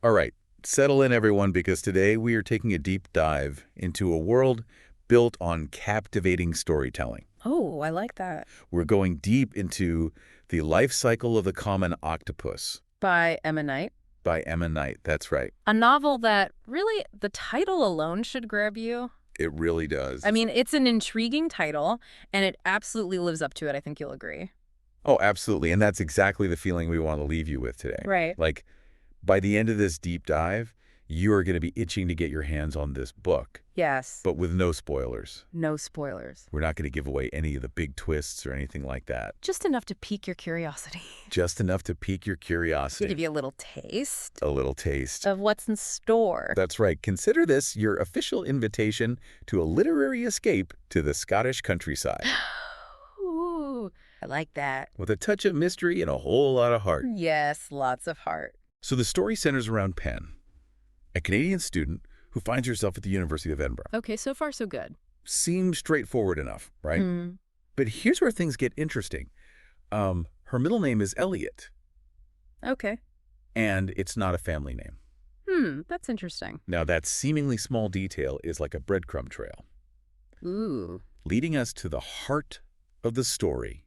All right, settle in everyone because today we are taking a deep dive into a world built on captivating storytelling. Oh, I like that. We're going deep into the life cycle of the common octopus By Emma Knight. by Emma Knight. That's right. A novel that really, the title alone should grab you. It really does. I mean, it's an intriguing title, and it absolutely lives up to it. I think you'll agree. Oh, absolutely. And that's exactly the feeling we want to leave you with today. Right. Like, by the end of this deep dive, you are going to be itching to get your hands on this book, Yes. but with no spoilers. No spoilers. We're not going to give away any of the big twists or anything like that. Just enough to pique your curiosity. Just enough to pique your To curiosity. give you a little taste A little taste. of what's in store. That's right. Consider this your official invitation to a literary escape to the Scottish countryside, Ooh, I like that. with a touch of mystery and a whole lot of heart. Yes, lots of heart. So the story centers around Pen, a Canadian student who finds herself at the University of Edinburgh. Okay, so far so good. Seems straightforward enough, right? Hmm. But here's where things get interesting. Her middle name is Elliot, Okay. and it's not a family name. That's interesting. Now, that seemingly small detail is like a breadcrumb trail, Ooh. leading us to the heart of the story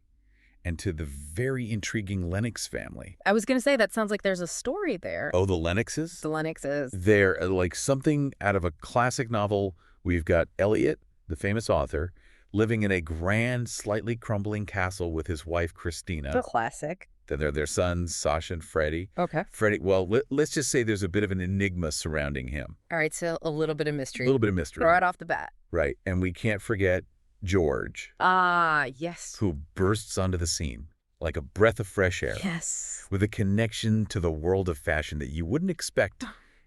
and to the very intriguing Lennox family. I was going to say, that sounds like there's a story there. Oh, the Lennoxes? The Lennoxes. They're like something out of a classic novel. We've got Elliot, the famous author, living in a grand, slightly crumbling castle with his wife, Christina. The classic. Then there are their sons, Sasha and Freddie. Okay. Freddie, well, let's just say there's a bit of an enigma surrounding him. All right, so a little bit of A mystery. little bit of mystery. Right off the bat. Right. And we can't forget George, Ah, yes. who bursts onto the scene like a breath of fresh air, Yes. with a connection to the world of fashion that you wouldn't expect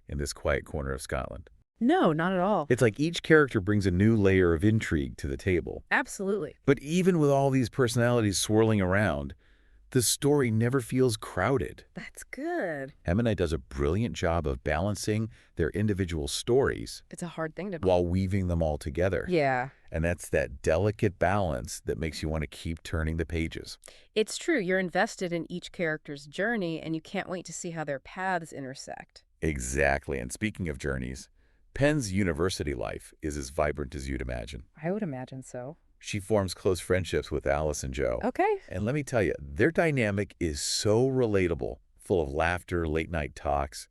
in this quiet corner of Scotland. No, not at all. It's like each character brings a new layer of intrigue to the table. Absolutely. But even with all these personalities swirling around, the story never feels crowded. That's good. Emma Knight does a brilliant job of balancing their individual stories It's a hard thing to do. while weaving them all together. Yeah. And that's that delicate balance that makes you want to keep turning the pages. It's true. You're invested in each character's journey, and you can't wait to see how their paths intersect. Exactly. And speaking of journeys, Pen's university life is as vibrant as you'd imagine. I would imagine so. She forms close friendships with Alice and Joe. Okay. And let me tell you, their dynamic is so relatable, full of laughter, late-night talks,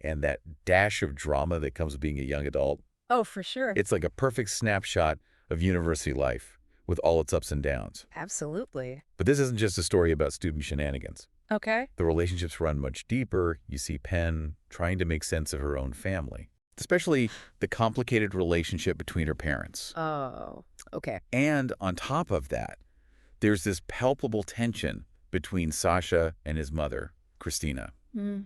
and that dash of drama that comes with being a young adult. Oh, for sure. It's like a perfect snapshot of university life with all its ups and downs. Absolutely. But this isn't just a story about student shenanigans. Okay. The relationships run much deeper. You see Pen trying to make sense of her own family, especially the complicated relationship between her parents. Oh, okay. And on top of that, there's this palpable tension between Sasha and his mother, Christina. Hmm.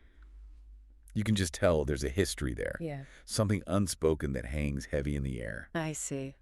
You can just tell there's a history there, Yeah. something unspoken that hangs heavy in the air. I see.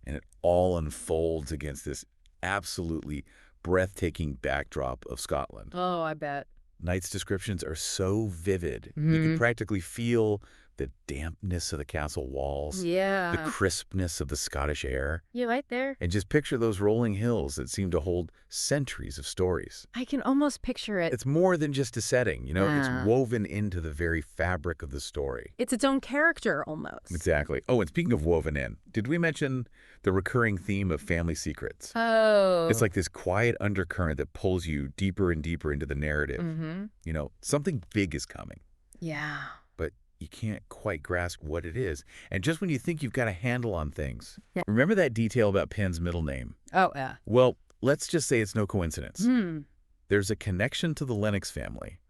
And it all unfolds against this absolutely breathtaking backdrop of Scotland. Oh, I bet. Knight's descriptions are so vivid. You Mhm. can practically feel the dampness of the castle walls, the Yeah. crispness of the Scottish air, You're right there. and just picture those rolling hills that seem to hold centuries of stories. I can almost picture it. It's more than just a setting, you know, Ah. it's woven into the very fabric of the story. It's its own character, almost. Exactly. Oh, and speaking of woven in, did we mention the recurring theme of family secrets? Oh. It's like this quiet undercurrent that pulls you deeper and deeper into the narrative. Mm-hmm. You know, something big is coming, Yeah. but you can't quite grasp what it is. And just when you think you've got a handle on things, Yeah. remember that detail about Pen's middle name? Oh, yeah. Well, let's just say it's no coincidence. Hmm. There's a connection to the Lennox family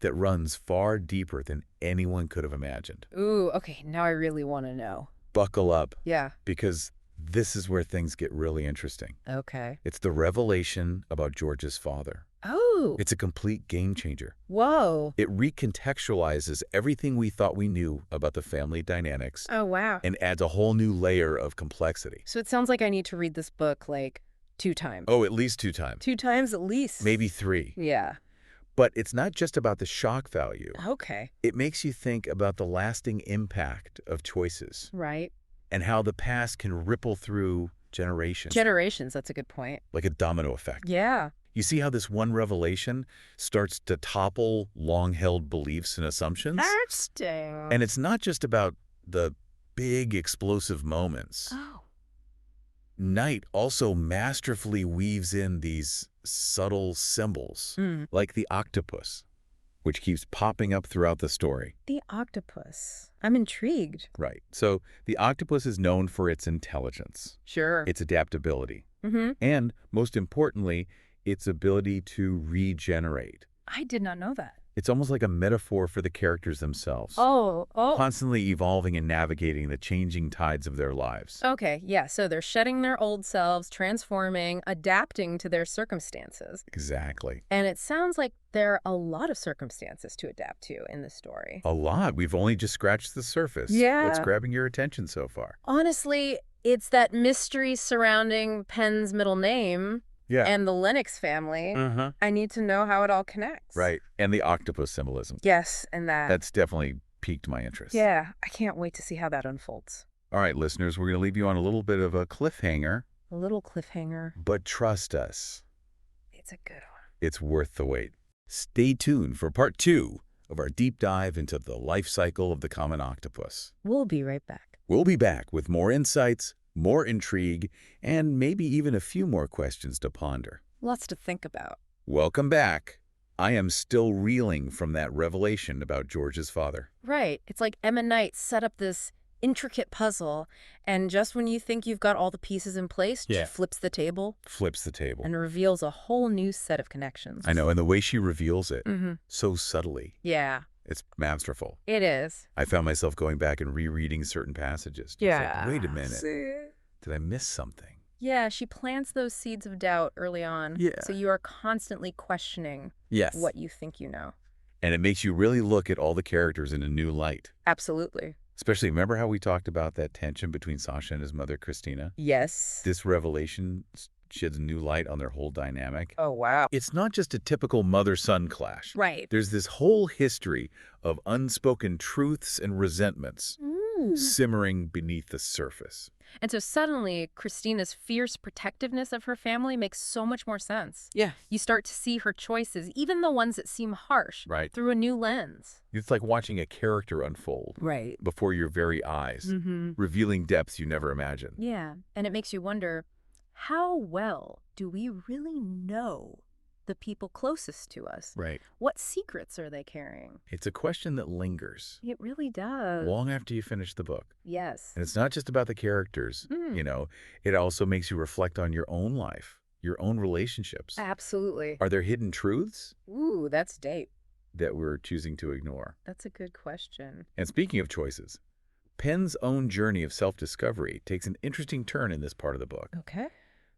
that runs far deeper than anyone could have imagined. Ooh, okay. Now I really want to know. Buckle up, Yeah. because this is where things get really interesting. Okay. It's the revelation about George's father. Oh. It's a complete game changer. Whoa. It recontextualizes everything we thought we knew about the family dynamics Oh, wow. and adds a whole new layer of complexity. So it sounds like I need to read this book like 2 times. Oh, at least 2 times. 2 times at least. Maybe 3. Yeah. But it's not just about the shock value. Okay. It makes you think about the lasting impact of choices Right. and how the past can ripple through generations, Generations. That's a good point. like a domino effect. Yeah. You see how this one revelation starts to topple long-held beliefs and assumptions? Interesting. And it's not just about the big explosive moments. Oh. Night also masterfully weaves in these subtle symbols, like the octopus, which keeps popping up throughout the story. The octopus. I'm intrigued. Right. So the octopus is known for its intelligence, Sure. its adaptability, and, most importantly, its ability to regenerate. I did not know that. It's almost like a metaphor for the characters themselves, Oh. constantly evolving and navigating the changing tides of their lives. Okay, yeah, so they're shedding their old selves, transforming, adapting to their circumstances. Exactly. And it sounds like there are a lot of circumstances to adapt to in the story. A lot. We've only just scratched the surface. Yeah. What's grabbing your attention so far? Honestly, it's that mystery surrounding Penn's middle name Yeah. and the Lennox family. I need to know how it all connects. Right. And the octopus symbolism. Yes, and that. That's definitely piqued my interest. Yeah, I can't wait to see how that unfolds. All right, listeners, we're going to leave you on a little bit of a cliffhanger, A little cliffhanger. but trust us, It's a good one. it's worth the wait. Stay tuned for part 2 of our deep dive into the life cycle of the common octopus. We'll be right back. We'll be back with more insights, more intrigue, and maybe even a few more questions to ponder. Lots to think about. Welcome back. I am still reeling from that revelation about George's father. Right. It's like Emma Knight set up this intricate puzzle, and just when you think you've got all the pieces in place, she flips the table Flips the table. and reveals a whole new set of connections. I know, and the way she reveals it, so subtly, Yeah, it's masterful. it is. I found myself going back and rereading certain passages. It's like, wait a minute, did I miss something? Yeah, she plants those seeds of doubt early on. Yeah. So you are constantly questioning Yes. what you think you know. And it makes you really look at all the characters in a new light. Absolutely. Especially, remember how we talked about that tension between Sasha and his mother, Christina? Yes. This revelation sheds a new light on their whole dynamic. Oh, wow. It's not just a typical mother-son clash. Right. There's this whole history of unspoken truths and resentments simmering beneath the surface. And so suddenly, Christina's fierce protectiveness of her family makes so much more sense. Yeah. You start to see her choices, even the ones that seem harsh, Right. through a new lens. It's like watching a character unfold Right. before your very eyes, revealing depths you never imagined. Yeah, and it makes you wonder, how well do we really know the people closest to us? Right. What secrets are they carrying? It's a question that lingers It really does. long after you finish the book. Yes. And it's not just about the characters, it also makes you reflect on your own life, your own relationships. Absolutely. Are there hidden truths Ooh, that's deep. that we're choosing to ignore? That's a good question. And speaking of choices, Penn's own journey of self-discovery takes an interesting turn in this part of the book. Okay.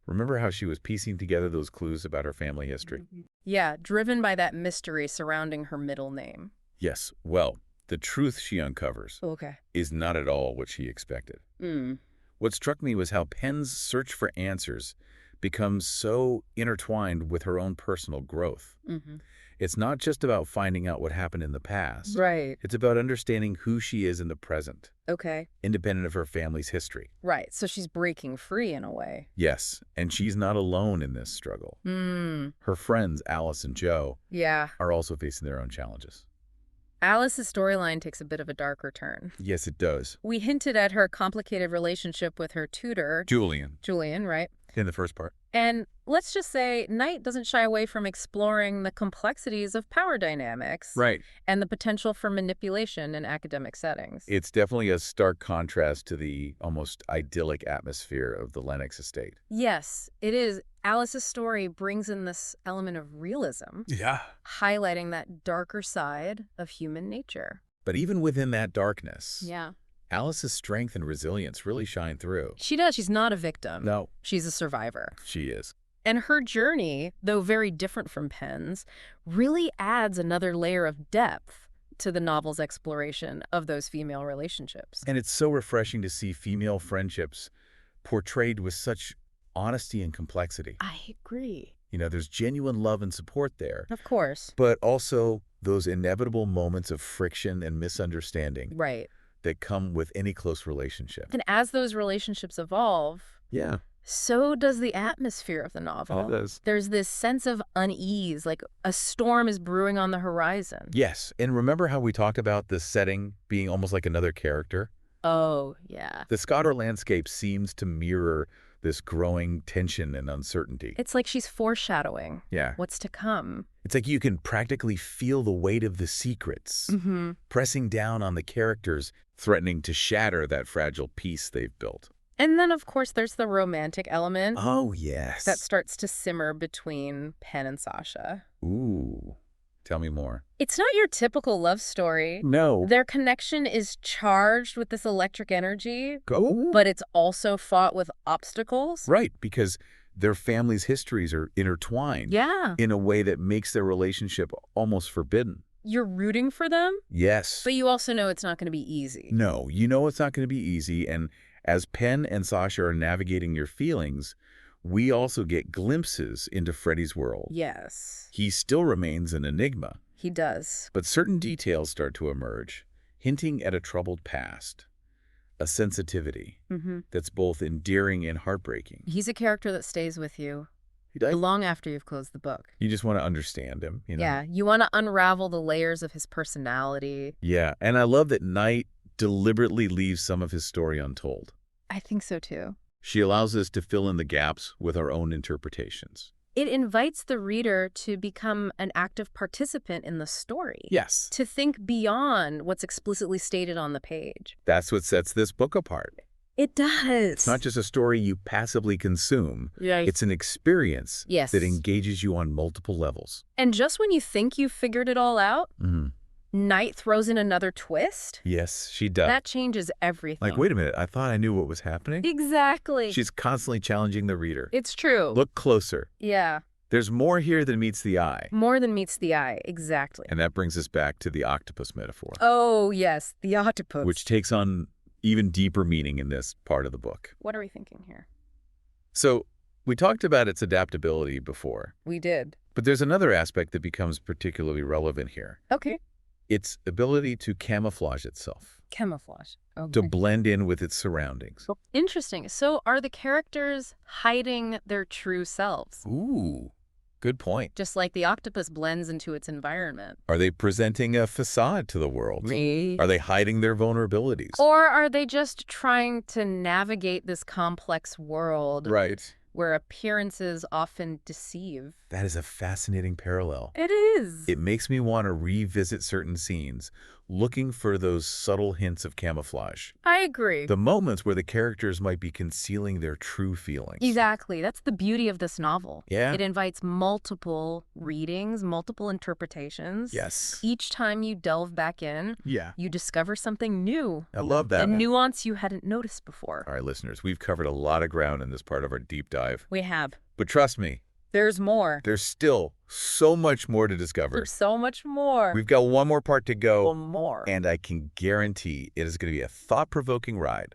Remember how she was piecing together those clues about her family history? Yeah, driven by that mystery surrounding her middle name. Yes. Well, the truth she uncovers Okay. is not at all what she expected. What struck me was how Penn's search for answers becomes so intertwined with her own personal growth. It's not just about finding out what happened in the past. Right. It's about understanding who she is in the present, Okay. independent of her family's history. Right. So she's breaking free in a way. Yes, and she's not alone in this struggle. Her friends, Alice and Joe, Yeah. are also facing their own challenges. Alice's storyline takes a bit of a darker turn. Yes, it does. We hinted at her complicated relationship with her tutor, Julian, Julian, right? in the first part. And let's just say Knight doesn't shy away from exploring the complexities of power dynamics Right. and the potential for manipulation in academic settings. It's definitely a stark contrast to the almost idyllic atmosphere of the Lennox estate. Yes, it is. Alice's story brings in this element of realism, Yeah. highlighting that darker side of human nature. But even within that darkness, Yeah. Alice's strength and resilience really shine through. She does. She's not a victim. No, She's a survivor. she is. And her journey, though very different from Penn's, really adds another layer of depth to the novel's exploration of those female relationships. And it's so refreshing to see female friendships portrayed with such honesty and complexity. I agree. You know, there's genuine love and support there, Of course. but also those inevitable moments of friction and misunderstanding Right. that come with any close relationship. And as those relationships evolve, Yeah. So does the atmosphere of the novel. Oh, it does. There's this sense of unease, like a storm is brewing on the horizon. Yes, and remember how we talked about the setting being almost like another character? Oh, yeah. The Scottish landscape seems to mirror this growing tension and uncertainty. It's like she's foreshadowing what's to come. It's like you can practically feel the weight of the secrets pressing down on the characters, threatening to shatter that fragile peace they've built. And then, of course, there's the romantic element. Oh, yes. That starts to simmer between Pen and Sasha. Ooh. Tell me more. It's not your typical love story. No. Their connection is charged with this electric energy, Oh. but it's also fought with obstacles. Right, because their families' histories are intertwined in a way that makes their relationship almost forbidden. You're rooting for them, Yes. but you also know it's not going to be easy. No, you know it's not going to be easy, and as Pen and Sasha are navigating your feelings, we also get glimpses into Freddie's world. Yes. He still remains an enigma. He does. But certain details start to emerge, hinting at a troubled past, a sensitivity that's both endearing and heartbreaking. He's a character that stays with you long after you've closed the book. You just want to understand him, you know? Yeah, you want to unravel the layers of his personality. Yeah, and I love that Knight deliberately leaves some of his story untold. I think so, too. She allows us to fill in the gaps with our own interpretations. It invites the reader to become an active participant in the story. Yes. To think beyond what's explicitly stated on the page. That's what sets this book apart. It does. It's not just a story you passively consume. It's an experience that engages you on multiple levels. And just when you think you've figured it all out, Knight throws in another twist. Yes, she does. That changes everything. Like, wait a minute, I thought I knew what was happening. Exactly. She's constantly challenging the reader. It's true. Look closer. Yeah. There's more here than meets the eye. More than meets the eye, exactly. And that brings us back to the octopus metaphor. Oh, yes, the octopus. Which takes on even deeper meaning in this part of the book. What are we thinking here? So, we talked about its adaptability before. We did. But there's another aspect that becomes particularly relevant here. Okay. Its ability to camouflage itself. Camouflage. Okay. To blend in with its surroundings. Interesting. So are the characters hiding their true selves? Ooh, good point. Just like the octopus blends into its environment. Are they presenting a facade to the world? Are they hiding their vulnerabilities? Or are they just trying to navigate this complex world? Right. Where appearances often deceive. That is a fascinating parallel. It is. It makes me want to revisit certain scenes, looking for those subtle hints of camouflage. I agree. The moments where the characters might be concealing their true feelings. Exactly. That's the beauty of this novel. Yeah. It invites multiple readings, multiple interpretations. Yes. Each time you delve back in, you discover something new. I love that. A nuance you hadn't noticed before. All right, listeners, we've covered a lot of ground in this part of our deep dive. We have. But trust me, there's more. There's still so much more to discover. There's so much more. We've got one more part to go. One more. And I can guarantee it is going to be a thought-provoking ride.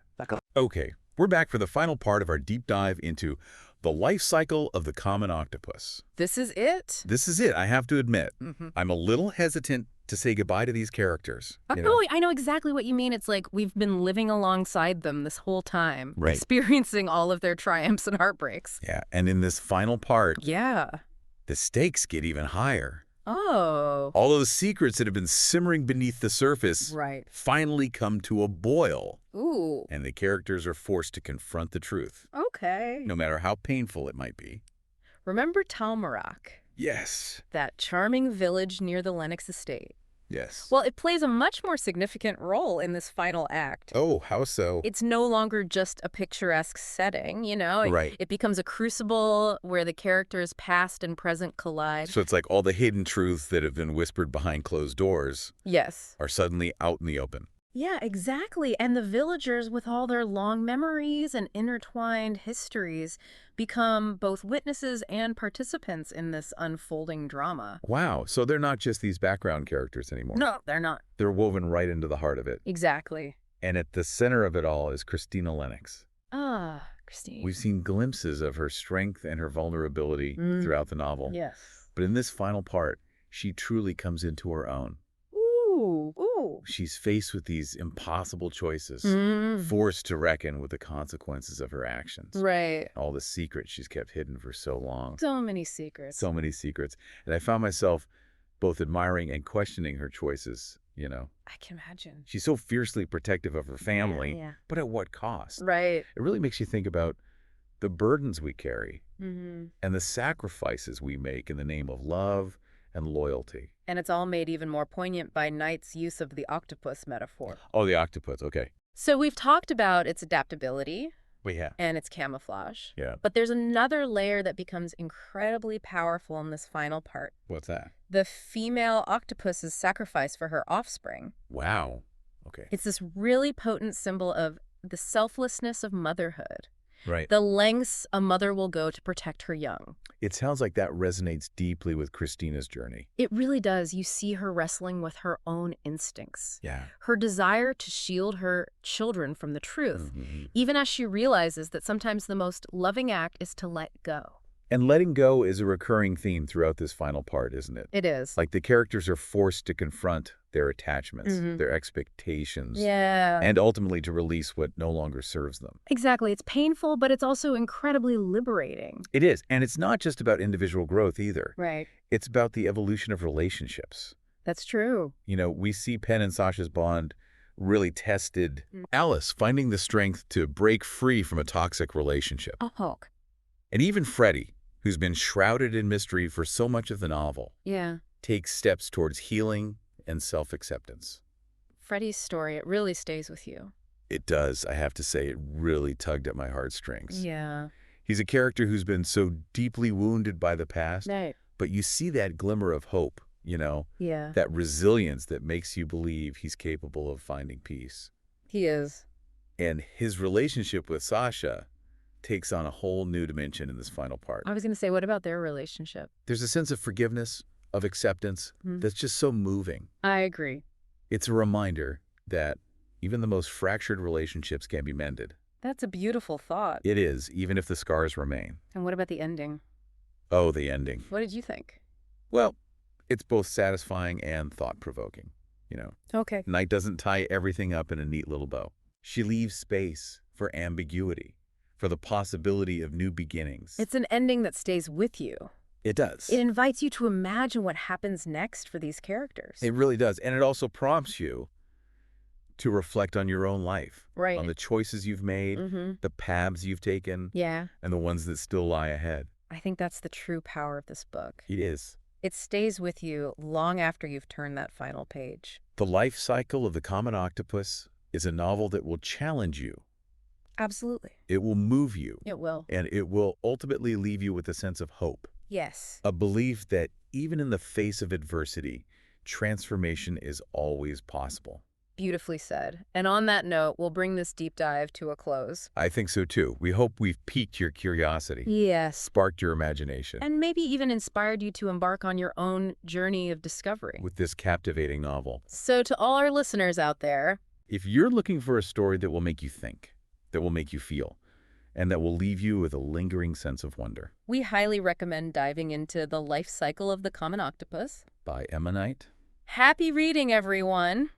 Okay, we're back for the final part of our deep dive into the life cycle of the common octopus. This is it? This is it, I have to admit. I'm a little hesitant to say goodbye to these characters. Oh, I know exactly what you mean. It's like we've been living alongside them this whole time. Right. Experiencing all of their triumphs and heartbreaks. Yeah, and in this final part, the stakes get even higher. Oh. All those secrets that have been simmering beneath the surface finally come to a boil. Ooh. And the characters are forced to confront the truth. Okay. No matter how painful it might be. Remember Talmòrach? Yes. That charming village near the Lennox estate. Yes. Well, it plays a much more significant role in this final act. Oh, how so? It's no longer just a picturesque setting, you know? Right. It becomes a crucible where the characters' past and present collide. So it's like all the hidden truths that have been whispered behind closed doors are suddenly out in the open. Yeah, exactly. And the villagers, with all their long memories and intertwined histories, become both witnesses and participants in this unfolding drama. Wow. So they're not just these background characters anymore. No, they're not. They're woven right into the heart of it. Exactly. And at the center of it all is Christina Lennox. Ah, Christine. We've seen glimpses of her strength and her vulnerability throughout the novel. Yes. But in this final part, she truly comes into her own. Ooh. Oh. She's faced with these impossible choices, Mm. forced to reckon with the consequences of her actions. Right. All the secrets she's kept hidden for so long. So many secrets. So many secrets. And I found myself both admiring and questioning her choices, you know. I can imagine. She's so fiercely protective of her family, Yeah. but at what cost? Right. It really makes you think about the burdens we carry Mm-hmm. and the sacrifices we make in the name of love and loyalty. And it's all made even more poignant by Knight's use of the octopus metaphor. Oh, the octopus. Okay. So we've talked about its adaptability We have. and its camouflage. Yeah. But there's another layer that becomes incredibly powerful in this final part. What's that? The female octopus's sacrifice for her offspring. Wow. Okay. It's this really potent symbol of the selflessness of motherhood. Right. The lengths a mother will go to protect her young. It sounds like that resonates deeply with Christina's journey. It really does. You see her wrestling with her own instincts. Yeah. Her desire to shield her children from the truth, Mm-hmm. even as she realizes that sometimes the most loving act is to let go. And letting go is a recurring theme throughout this final part, isn't it? It is. Like the characters are forced to confront their attachments, Mhm. their expectations, Yeah. and ultimately to release what no longer serves them. Exactly. It's painful, but it's also incredibly liberating. It is. And it's not just about individual growth either. Right. It's about the evolution of relationships. That's true. You know, we see Penn and Sasha's bond really tested. Alice finding the strength to break free from a toxic relationship. Oh. And even Freddie, who's been shrouded in mystery for so much of the novel, Yeah. takes steps towards healing and self-acceptance. Freddie's story, it really stays with you. It does, I have to say, it really tugged at my heartstrings. Yeah. He's a character who's been so deeply wounded by the past, Right. but you see that glimmer of hope, you know, Yeah. that resilience that makes you believe he's capable of finding peace. He is. And his relationship with Sasha takes on a whole new dimension in this final part. I was going to say, what about their relationship? There's a sense of forgiveness, of acceptance, that's just so moving. I agree. It's a reminder that even the most fractured relationships can be mended. That's a beautiful thought. It is, even if the scars remain. And what about the ending? Oh, the ending. What did you think? Well, it's both satisfying and thought-provoking, you know. Okay. Night doesn't tie everything up in a neat little bow. She leaves space for ambiguity, for the possibility of new beginnings. It's an ending that stays with you. It does. It invites you to imagine what happens next for these characters. It really does. And it also prompts you to reflect on your own life. Right. On the choices you've made, the paths you've taken, Yeah. and the ones that still lie ahead. I think that's the true power of this book. It is. It stays with you long after you've turned that final page. The life cycle of the Common Octopus is a novel that will challenge you. Absolutely. It will move you. It will. And it will ultimately leave you with a sense of hope. Yes. A belief that even in the face of adversity, transformation is always possible. Beautifully said. And on that note, we'll bring this deep dive to a close. I think so too. We hope we've piqued your curiosity, Yes. sparked your imagination And maybe even inspired you to embark on your own journey of discovery. with this captivating novel. So to all our listeners out there, If you're looking for a story that will make you think, that will make you feel, and that will leave you with a lingering sense of wonder, we highly recommend diving into The Life Cycle of the Common Octopus. by Emma Knight. Happy reading, everyone!